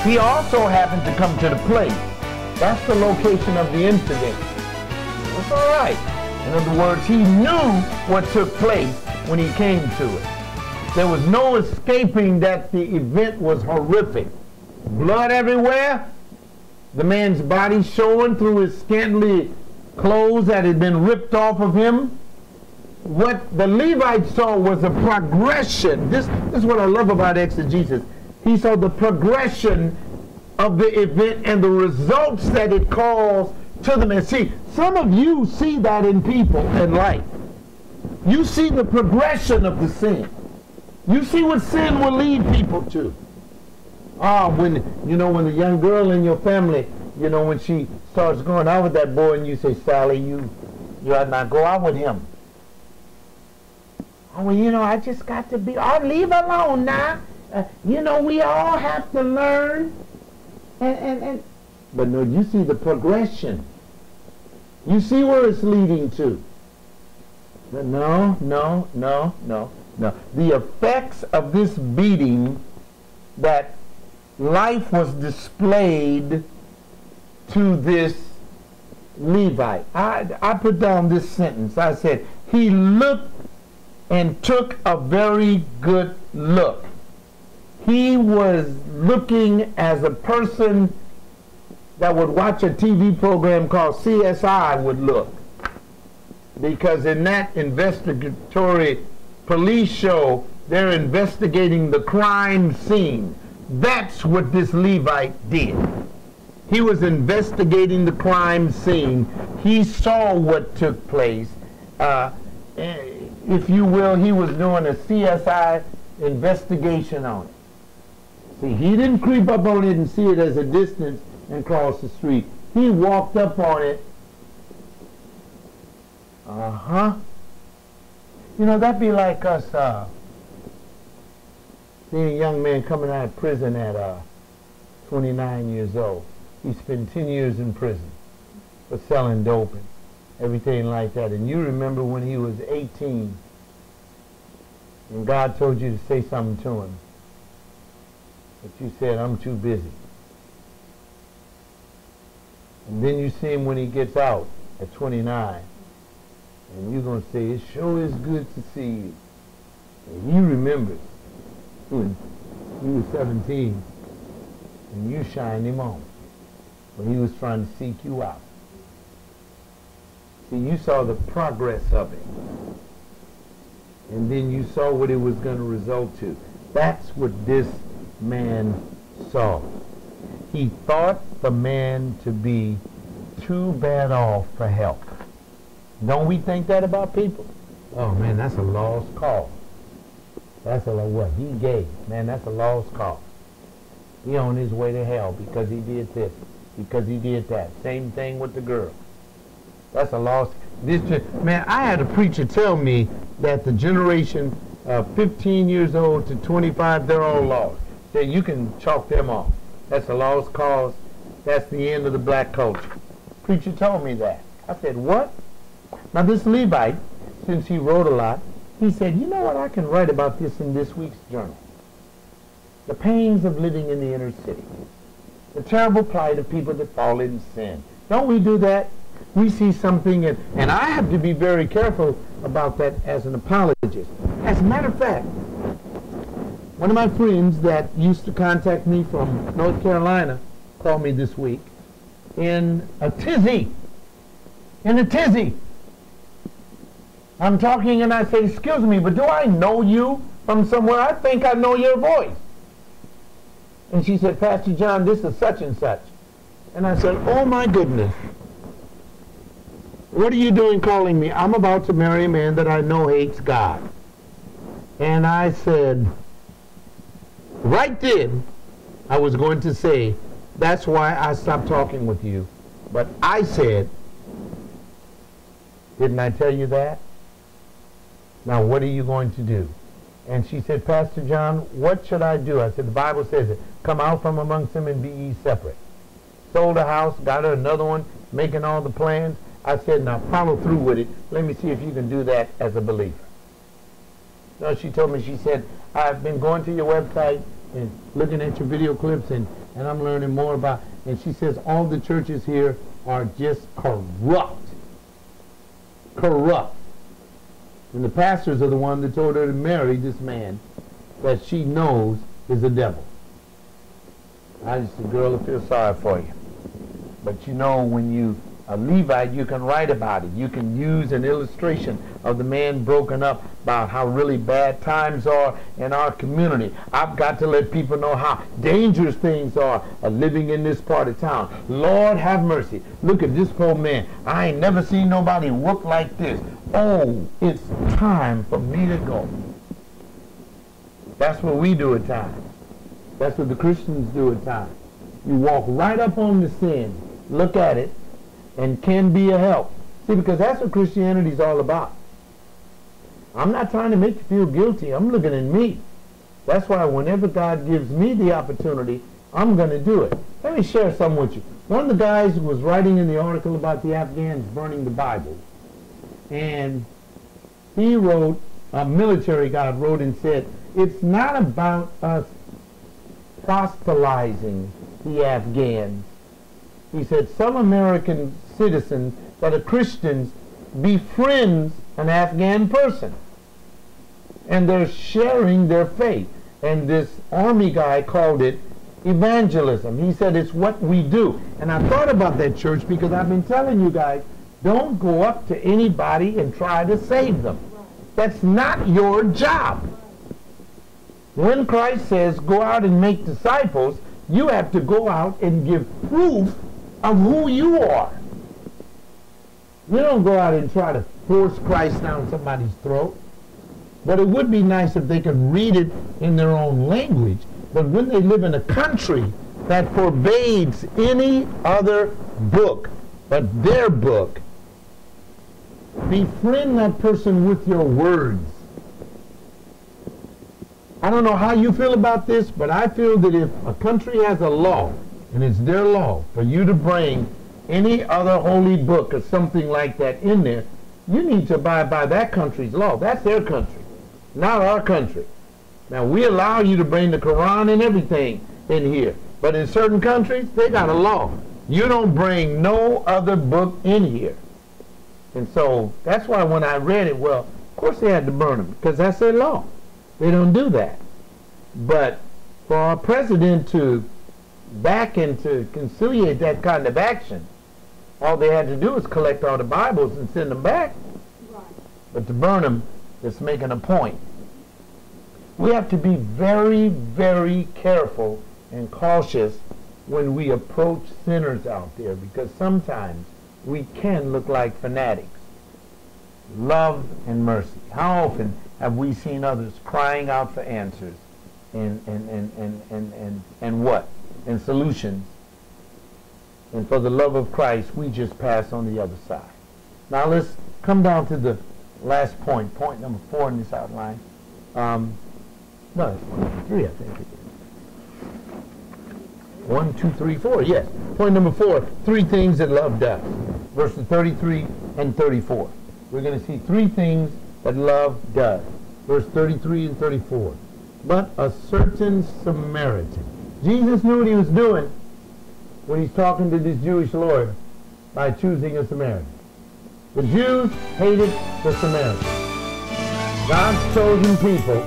He also happened to come to the place. That's the location of the incident. That's all right. In other words, he knew what took place when he came to it. There was no escaping that the event was horrific. Blood everywhere. The man's body showing through his scantily clothes that had been ripped off of him. What the Levite saw was a progression. This is what I love about exegesis. He saw the progression of the event and the results that it caused to the man. See, some of you see that in people in life. You see the progression of the sin. You see what sin will lead people to. When the young girl in your family, when she starts going out with that boy and you say, Sally, you ought not go out with him. Oh, well, I just got to be, leave alone now. We all have to learn. But no, you see the progression. You see where it's leading to. But no. The effects of this beating that life was displayed to this Levite. I put down this sentence. I said, he looked and took a very good look. He was looking as a person that would watch a TV program called CSI would look. Because in that investigatory police show, they're investigating the crime scene. That's what this Levite did. He was investigating the crime scene. He saw what took place. If you will, he was doing a CSI investigation on it. See, he didn't creep up on it and see it as a distance and cross the street. He walked up on it. That'd be like us seeing a young man coming out of prison at 29 years old. He spent 10 years in prison for selling dope and everything like that. And you remember when he was 18 and God told you to say something to him. But you said, I'm too busy. And then you see him when he gets out at 29. And you're going to say, it sure is good to see you. And he remembers when he was 17 and you shined him on when he was trying to seek you out. See, you saw the progress of it. And then you saw what it was going to result to. That's what this man saw. He thought the man to be too bad off for help. Don't we think that about people? Oh man, that's a lost cause. That's what he gave. Man, that's a lost cause. He on his way to hell because he did this, because he did that. Same thing with the girl. That's a lost. Man, I had a preacher tell me that the generation 15 years old to 25, they're all lost. So you can chalk them off. That's a lost cause. That's the end of the black culture. Preacher told me that. I said, what? Now this Levite, since he wrote a lot, he said, you know what, I can write about this in this week's journal. The pains of living in the inner city. The terrible plight of people that fall in sin. Don't we do that? We see something, and I have to be very careful about that as an apologist. As a matter of fact, one of my friends that used to contact me from North Carolina called me this week in a tizzy. I'm talking and I say, excuse me, but do I know you from somewhere? I think I know your voice. And she said, Pastor John, this is such and such. And I said, oh my goodness. What are you doing calling me? I'm about to marry a man that I know hates God. And I said, right then, I was going to say, that's why I stopped talking with you. But I said, didn't I tell you that? Now what are you going to do? And she said, Pastor John, what should I do? I said, the Bible says it. Come out from amongst them and be ye separate. Sold a house, got her another one, making all the plans. I said, now follow through with it. Let me see if you can do that as a believer. No, she told me, she said, I've been going to your website and looking at your video clips, and I'm learning more about, and she says all the churches here are just corrupt. Corrupt. And the pastors are the one that told her to marry this man that she knows is a devil. I just said, girl, I feel sorry for you. But you know, when you a Levite, you can write about it. You can use an illustration of the man broken up about how really bad times are in our community. I've got to let people know how dangerous things are living in this part of town. Lord have mercy. Look at this poor man. I ain't never seen nobody whoop like this. Oh, it's time for me to go. That's what we do at times. That's what the Christians do at times. You walk right up on the sin, look at it, and can be a help. See, because that's what Christianity is all about. I'm not trying to make you feel guilty. I'm looking at me. That's why whenever God gives me the opportunity, I'm going to do it. Let me share something with you. One of the guys who was writing in the article about the Afghans burning the Bible, and he wrote, a military guy wrote and said, it's not about us proselytizing the Afghans. He said some American citizens that are Christians befriends an Afghan person, and they're sharing their faith. And this army guy called it evangelism. He said it's what we do. And I thought about that, church, because I've been telling you guys, don't go up to anybody and try to save them. That's not your job. When Christ says go out and make disciples, you have to go out and give proof of who you are. You don't go out and try to force Christ down somebody's throat. But it would be nice if they could read it in their own language. But when they live in a country that forbids any other book but their book, befriend that person with your words. I don't know how you feel about this, but I feel that if a country has a law, and it's their law for you to bring any other holy book or something like that in there, you need to abide by that country's law. That's their country, not our country. Now, we allow you to bring the Quran and everything in here, but in certain countries, they got a law. You don't bring no other book in here. And so that's why when I read it, well, of course they had to burn them, because that's their law. They don't do that. But for our president to back and to conciliate that kind of action, all they had to do was collect all the Bibles and send them back. Right. But to burn them is making a point. We have to be very, very careful and cautious when we approach sinners out there, because sometimes we can look like fanatics. Love and mercy. How often have we seen others crying out for answers and what? And solutions. And for the love of Christ, we just pass on the other side. Now let's come down to the last point, point number 4 in this outline. No, it's point number 3, I think it is. 1, 2, 3, 4, yes. Point number 4, 3 things that love does. Verses 33 and 34. We're going to see 3 things that love does. Verse 33 and 34. But a certain Samaritan. Jesus knew what he was doing when he's talking to this Jewish lawyer by choosing a Samaritan. The Jews hated the Samaritans. God's chosen people.